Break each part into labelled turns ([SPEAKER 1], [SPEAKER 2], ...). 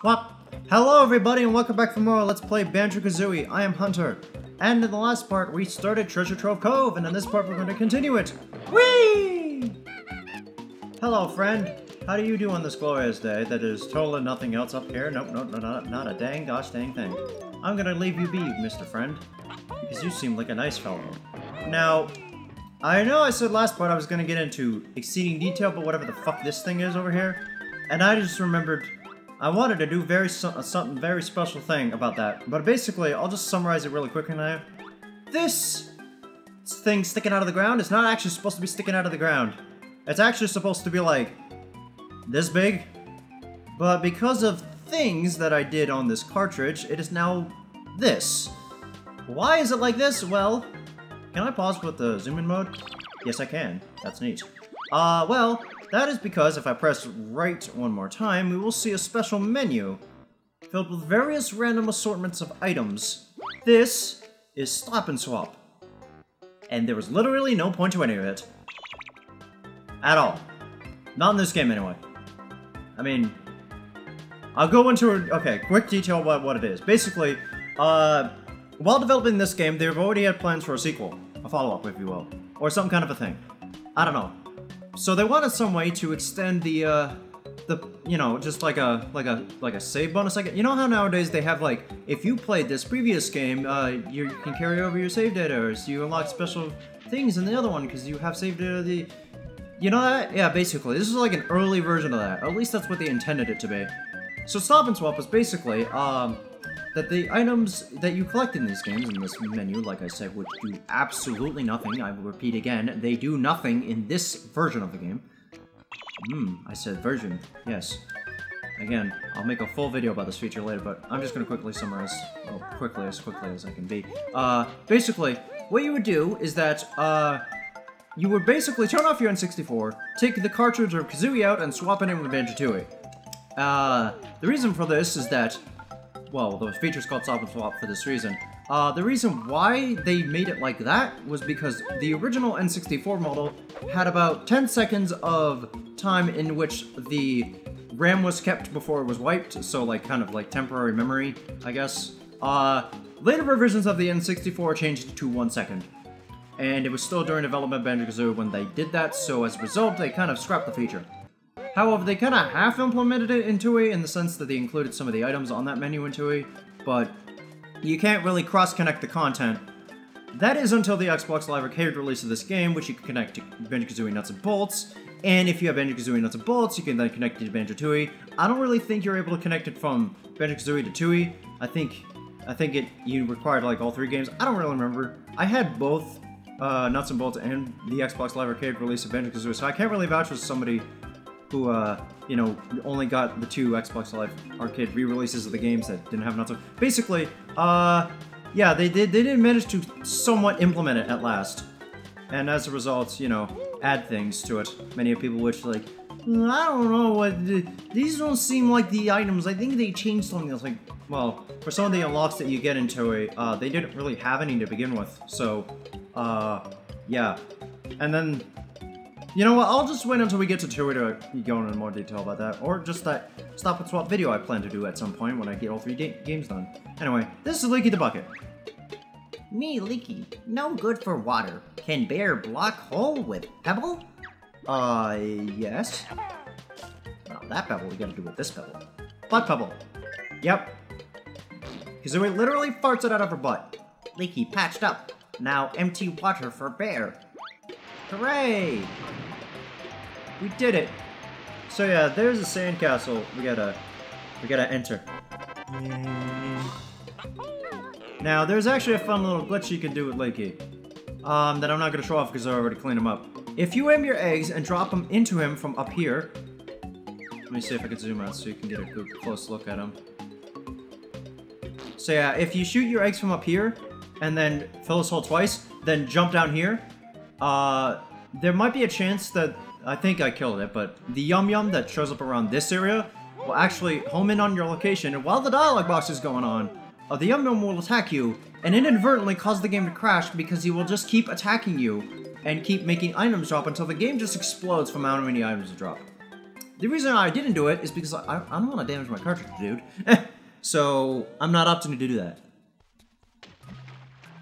[SPEAKER 1] Well, hello everybody and welcome back for more Let's Play Banjo-Kazooie. I am Hunter. And in the last part, we started Treasure Trove Cove, and in this part, we're going to continue it. Whee! Hello, friend. How do you do on this glorious day that is totally nothing else up here? Nope, not a dang gosh dang thing. I'm gonna leave you be, Mr. Friend, because you seem like a nice fellow. Now, I know I said last part I was gonna get into exceeding detail, but whatever the fuck this thing is over here, and I just remembered I wanted to do something very special thing about that, but basically, I'll just summarize it really quickly now. This thing sticking out of the ground is not actually supposed to be sticking out of the ground. It's actually supposed to be like this big, but because of things that I did on this cartridge, it is now this. Why is it like this? Well, can I pause with the zoom in mode? Yes, I can. That's neat. Well, that is because if I press right one more time, we will see a special menu filled with various random assortments of items. This is Stop and Swap. And there was literally no point to any of it. At all. Not in this game, anyway. I mean, I'll go into okay, quick detail about what it is. Basically, while developing this game, they've already had plans for a sequel. A follow-up, if you will. Or some kind of a thing. I don't know. So they wanted some way to extend the you know, just like a save bonus. Like, you know how nowadays they have like, if you played this previous game, you can carry over your save data, or so you unlock special things in the other one because you have saved data. You know that? Yeah, basically, this is like an early version of that. At least that's what they intended it to be. So Stop and Swap is basically that the items that you collect in these games, in this menu, like I said, which do absolutely nothing, I will repeat again, they do nothing in this version of the game. I said version, yes. Again, I'll make a full video about this feature later, but I'm just going to quickly summarize, well, quickly as I can be. Basically, what you would do is that, you would basically turn off your N64, take the cartridge of Kazooie out, and swap it in with Banjo-Tooie. The reason for this is that, well, the feature's called Stop and Swap for this reason. The reason why they made it like that was because the original N64 model had about 10 seconds of time in which the RAM was kept before it was wiped, so like kind of like temporary memory, I guess. Later revisions of the N64 changed to 1 second. And it was still during development of Banjo-Kazooie when they did that, so as a result, they kind of scrapped the feature. However, they kind of half-implemented it in Tooie in the sense that they included some of the items on that menu in Tooie, but you can't really cross-connect the content. That is until the Xbox Live Arcade release of this game, which you can connect to Banjo-Kazooie Nuts and Bolts, and if you have Banjo-Kazooie Nuts and Bolts, you can then connect it to Banjo-Tooie. I don't really think you're able to connect it from Banjo-Kazooie to Tooie. I think you required like all 3 games. I don't really remember. I had both Nuts and Bolts and the Xbox Live Arcade release of Banjo-Kazooie, so I can't really vouch for somebody who, you know, only got the 2 Xbox Live Arcade re-releases of the games that didn't have Nuts. Basically, yeah, they did manage to somewhat implement it at last. And as a result, you know, add things to it. Many of people which, like, I don't know, these don't seem like the items. I think they changed something else. Like, well, for some of the unlocks that you get into it, they didn't really have any to begin with. So, yeah. And then, you know what, I'll just wait until we get to Tooie to go into more detail about that. Or just that Stop and Swap video I plan to do at some point when I get all 3 games done. Anyway, this is Leaky the Bucket. Me, Leaky. No good for water. Can bear block hole with pebble? Yes. Well, that pebble we gotta do with this pebble. Butt pebble. Yep. Kazooie literally farts it out of her butt. Leaky patched up. Now empty water for bear. Hooray! We did it! So yeah, there's a sandcastle we gotta enter. Now, there's actually a fun little glitch you can do with Leaky. That I'm not gonna show off because I already cleaned him up. If you aim your eggs and drop them into him from up here... Let me see if I can zoom out so you can get a good close look at him. So yeah, if you shoot your eggs from up here, and then fill this hole twice, then jump down here, there might be a chance that, I think I killed it, but the yum-yum that shows up around this area will actually home in on your location, and while the dialogue box is going on, the yum-yum will attack you, and inadvertently cause the game to crash because he will just keep attacking you, and keep making items drop until the game just explodes from how many items drop. The reason I didn't do it is because I don't want to damage my cartridge, dude. So, I'm not opting to do that.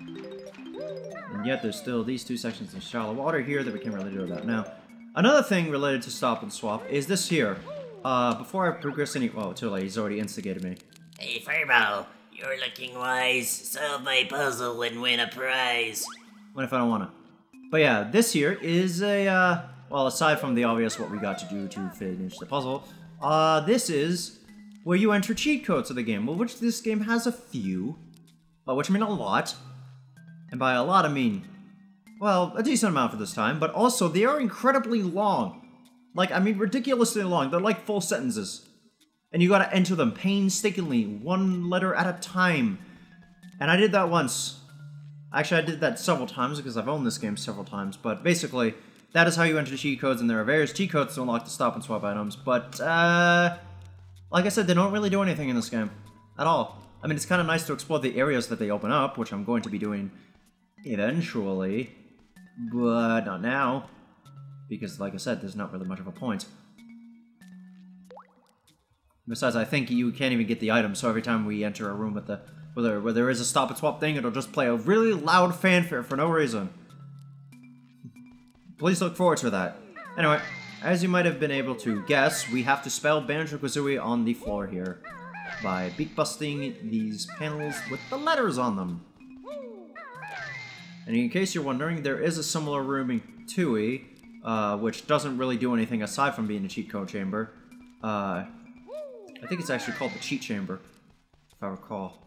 [SPEAKER 1] And yet, there's still these two sections of shallow water here that we can't really do about now. Another thing related to stop and swap is this here. Before I progress any... Oh, too late. He's already instigated me.
[SPEAKER 2] Hey, Fireball, you're looking wise. Solve my puzzle and win a prize.
[SPEAKER 1] What if I don't want to? But yeah, this here is a, well, aside from the obvious what we got to do to finish the puzzle, this is where you enter cheat codes of the game, well, which this game has a few, which I mean a lot. And by a lot, I mean, well, a decent amount for this time, but also they are incredibly long. Like, I mean, ridiculously long. They're like full sentences. And you gotta enter them painstakingly, one letter at a time. And I did that once. Actually, I did that several times because I've owned this game several times. But basically, that is how you enter cheat codes, and there are various cheat codes to unlock the stop and swap items. But, like I said, they don't really do anything in this game. At all. I mean, it's kind of nice to explore the areas that they open up, which I'm going to be doing eventually. But not now. Because, like I said, there's not really much of a point. Besides, I think you can't even get the item, so every time we enter a room with the where there is a stop and swap thing, it'll just play a really loud fanfare for no reason. Please look forward to that. Anyway, as you might have been able to guess, we have to spell Banjo-Kazooie on the floor here by beat-busting these panels with the letters on them. And in case you're wondering, there is a similar room in Tui, which doesn't really do anything aside from being a cheat code chamber. I think it's actually called the cheat chamber, if I recall.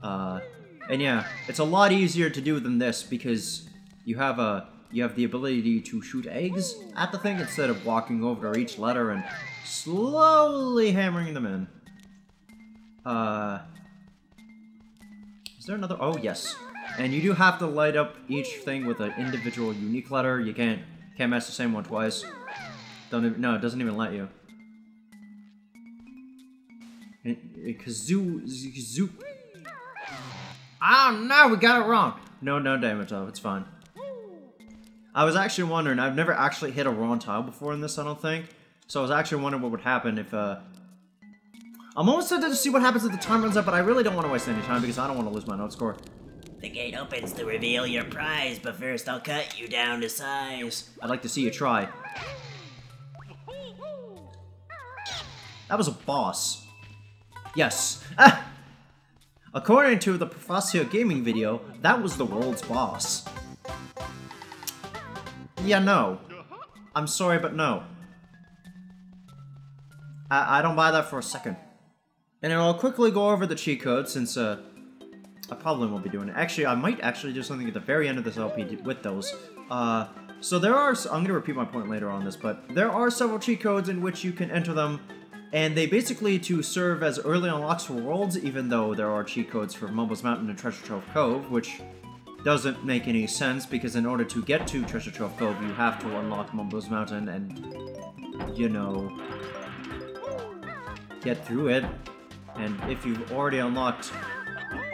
[SPEAKER 1] And yeah, it's a lot easier to do than this because you have the ability to shoot eggs at the thing instead of walking over to each letter and slowly hammering them in. Is there another? Oh yes, and you do have to light up each thing with an individual unique letter. You can't mess the same one twice. No, it doesn't even let you. Kazoo. Oh no, we got it wrong. No damage though, it's fine. I was actually wondering, I've never actually hit a wrong tile before in this, I don't think. So I was actually wondering what would happen if, I'm almost tempted to see what happens if the time runs up, but I really don't want to waste any time because I don't want to lose my note score.
[SPEAKER 2] The gate opens to reveal your prize, but first I'll cut you down to size.
[SPEAKER 1] I'd like to see you try. That was a boss. Yes. Ah! According to the Professor Gaming video, that was the world's boss. Yeah, no. I'm sorry, but no. I don't buy that for a second. And I'll quickly go over the cheat code since, I probably won't be doing it. Actually, I might actually do something at the very end of this LP with those. So there are, I'm gonna repeat my point later on this, but there are several cheat codes in which you can enter them, and they basically to serve as early unlocks for worlds, even though there are cheat codes for Mumbo's Mountain and Treasure Trove Cove, which doesn't make any sense, because in order to get to Treasure Trove Cove, you have to unlock Mumbo's Mountain and, you know, get through it. And if you've already unlocked,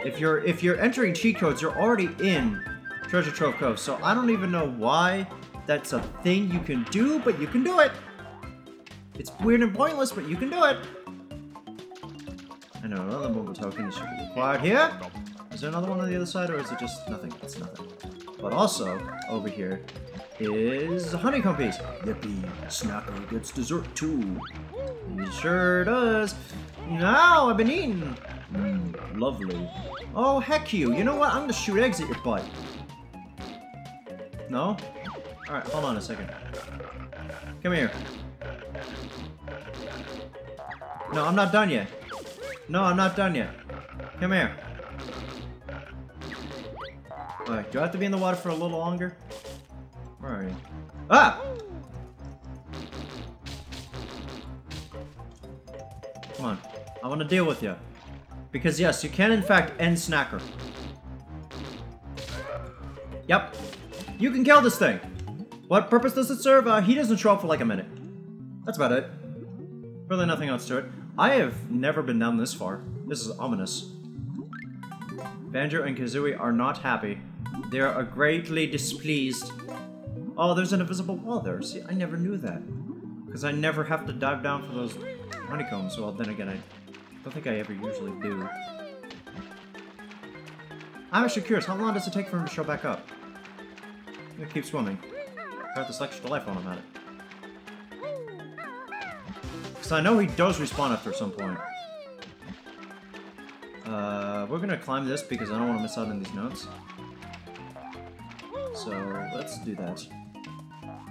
[SPEAKER 1] if you're entering cheat codes, you're already in Treasure Trove Cove, so I don't even know why that's a thing you can do, but you can do it! It's weird and pointless, but you can do it! I know, another Mumbo token should be required here. Is there another one on the other side, or is it just nothing? It's nothing. But also, over here, is a honeycomb piece. Yippee, Snacker gets dessert too. He sure does. Now I've been eating. Lovely. Oh, heck you. You know what? I'm gonna shoot eggs at your butt. No? Alright, hold on a second. Come here. No, I'm not done yet. No, I'm not done yet. Come here. Alright, do I have to be in the water for a little longer? Where are you? Ah! Come on. I want to deal with you. Because yes, you can in fact end Snacker. Yep. You can kill this thing. What purpose does it serve? He doesn't show up for like a minute. That's about it. Really nothing else to it. I have never been down this far. This is ominous. Banjo and Kazooie are not happy. They are greatly displeased. Oh, there's an invisible wall there. See, I never knew that. Because I never have to dive down for those honeycombs. Well, then again, I don't think I ever usually do. I'm actually curious, how long does it take for him to show back up? I'm gonna keep swimming. Got this extra life on him at it. Because I know he does respawn after some point. We're gonna climb this because I don't want to miss out on these notes. So, let's do that.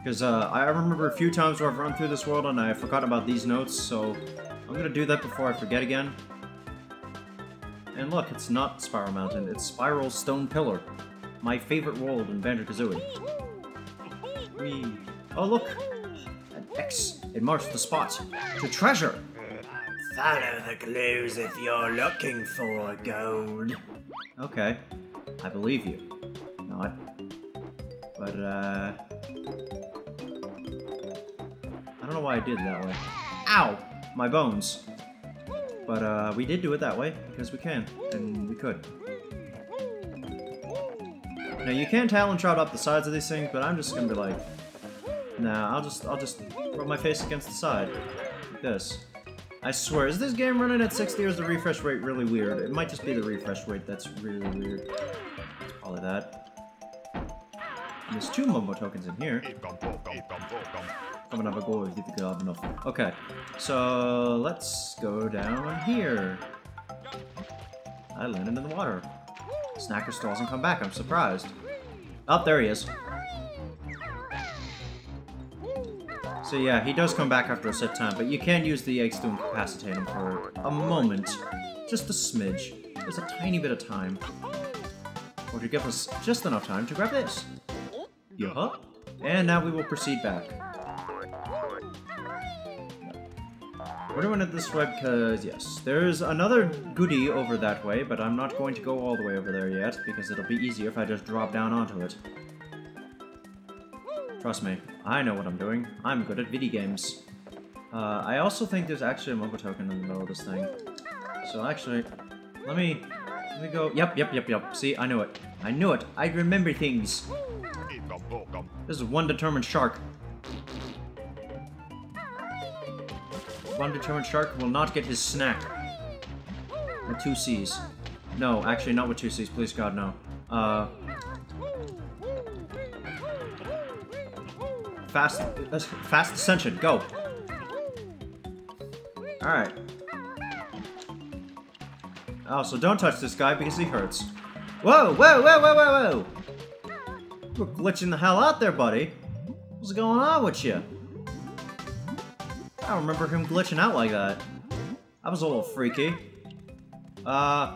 [SPEAKER 1] Because I remember a few times where I've run through this world and I forgot about these notes, so I'm gonna do that before I forget again. And look, it's not Spiral Mountain, it's Spiral Stone Pillar. My favorite world in Banjo-Kazooie. Whee. Oh look! An X. It marks the spot. To treasure!
[SPEAKER 2] Follow the clues if you're looking for gold.
[SPEAKER 1] Okay. I believe you. Not. But, I don't know why I did it that way. Ow! My bones. But, we did do it that way, because we can. And we could. Now, you can talent trot up the sides of these things, but I'm just gonna be like... Nah, I'll just rub my face against the side. Like this. I swear, is this game running at 60 or is the refresh rate really weird? It might just be the refresh rate that's really weird. It's probably that. And there's 2 Momo tokens in here. Okay, so let's go down here. I landed in the water. Snacker still hasn't come back, I'm surprised. Oh, there he is. So yeah, he does come back after a set time, but you can use the eggs to incapacitate him for a moment. Just a smidge. There's a tiny bit of time. Or to give us just enough time to grab this. Yuh-huh. And now we will proceed back. We're doing it this way because, yes, there's another goodie over that way, but I'm not going to go all the way over there yet, because it'll be easier if I just drop down onto it. Trust me, I know what I'm doing. I'm good at video games. I also think there's actually a Momo token in the middle of this thing. So actually, let me go. Yep. See, I knew it. I knew it. I remember things. This is one determined shark. One determined shark will not get his snack. With 2 C's. No, actually not with 2 C's. Please God, no. Fast ascension, go. Alright. Oh, so don't touch this guy because he hurts. Whoa! We're glitching the hell out there, buddy. What's going on with you? I don't remember him glitching out like that. That was a little freaky. I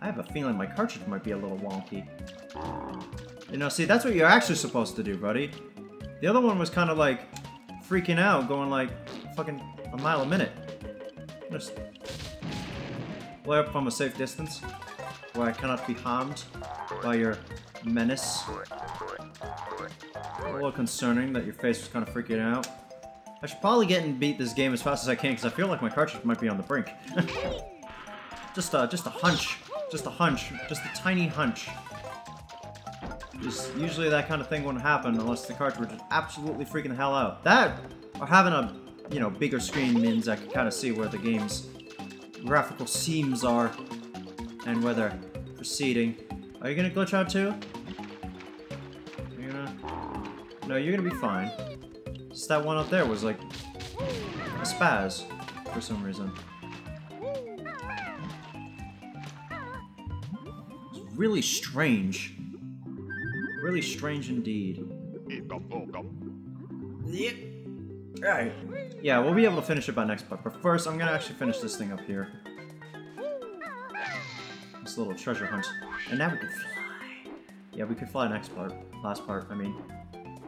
[SPEAKER 1] have a feeling my cartridge might be a little wonky. You know, see, that's what you're actually supposed to do, buddy. The other one was kind of like freaking out, going like fucking a mile a minute. Just play up from a safe distance where I cannot be harmed by your menace. A little concerning that your face was kind of freaking out. I should probably get and beat this game as fast as I can because I feel like my cartridge might be on the brink. just a hunch. Just a hunch. Just a tiny hunch. Usually that kind of thing wouldn't happen unless the cartridge is absolutely freaking the hell out. That, or having a, you know, bigger screen means I can kind of see where the game's graphical seams are and where they're proceeding. Are you gonna glitch out too? You're gonna... No, you're gonna be fine. Just that one up there was like a spaz for some reason. It's really strange. Really strange indeed.
[SPEAKER 2] Yep.
[SPEAKER 1] Alright. Yeah, we'll be able to finish it by next part, but first I'm gonna actually finish this thing up here. This little treasure hunt. And now we can fly. Yeah, we could fly next part. Last part, I mean.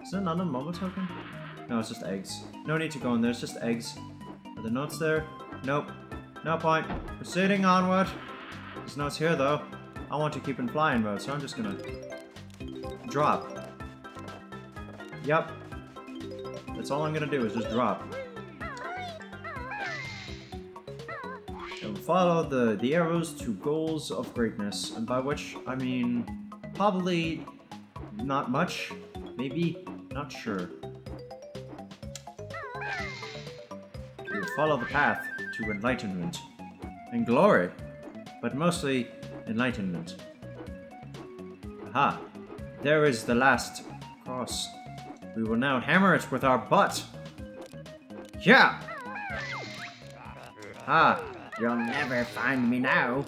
[SPEAKER 1] Is there another Momo token? No, it's just eggs. No need to go in there, it's just eggs. Are the notes there? Nope. No point. Proceeding onward. There's notes here though. I want to keep in flying mode, so I'm just gonna drop. Yep. That's all I'm gonna do is just drop. And follow the arrows to goals of greatness, and by which I mean probably not much, maybe, not sure. follow the path to enlightenment and glory, but mostly enlightenment. Aha! There is the last cross. We will now hammer it with our butt. Yeah! Ah, you'll never find me now.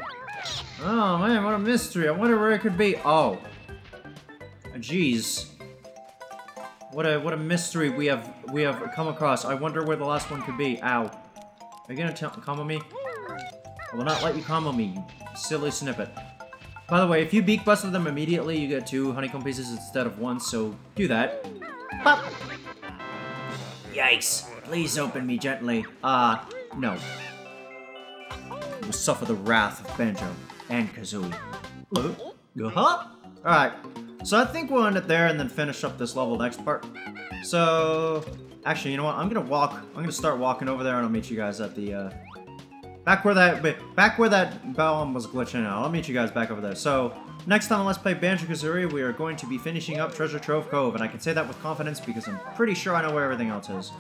[SPEAKER 1] Oh man, what a mystery. I wonder where it could be. Oh. Jeez. What a mystery we have come across. I wonder where the last one could be. Ow. Are you gonna combo me? I will not let you combo me, you silly snippet. By the way, if you beak busted them immediately, you get 2 honeycomb pieces instead of 1, so do that. Pop! Yikes. Please open me gently. No. You will suffer the wrath of Banjo and Kazooie. Alright. So I think we'll end it there and then finish up this level next part. So, actually, you know what? I'm gonna start walking over there and I'll meet you guys at the, back where that bomb was glitching out. I'll meet you guys back over there. So, next time on Let's Play Banjo-Kazooie, we are going to be finishing up Treasure Trove Cove, and I can say that with confidence because I'm pretty sure I know where everything else is.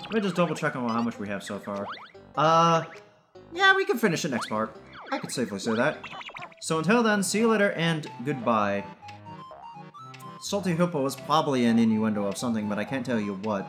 [SPEAKER 1] Let me just double check on how much we have so far. Yeah, we can finish it next part. I could safely say that. So until then, see you later and goodbye. Salty Hippo was probably an innuendo of something, but I can't tell you what.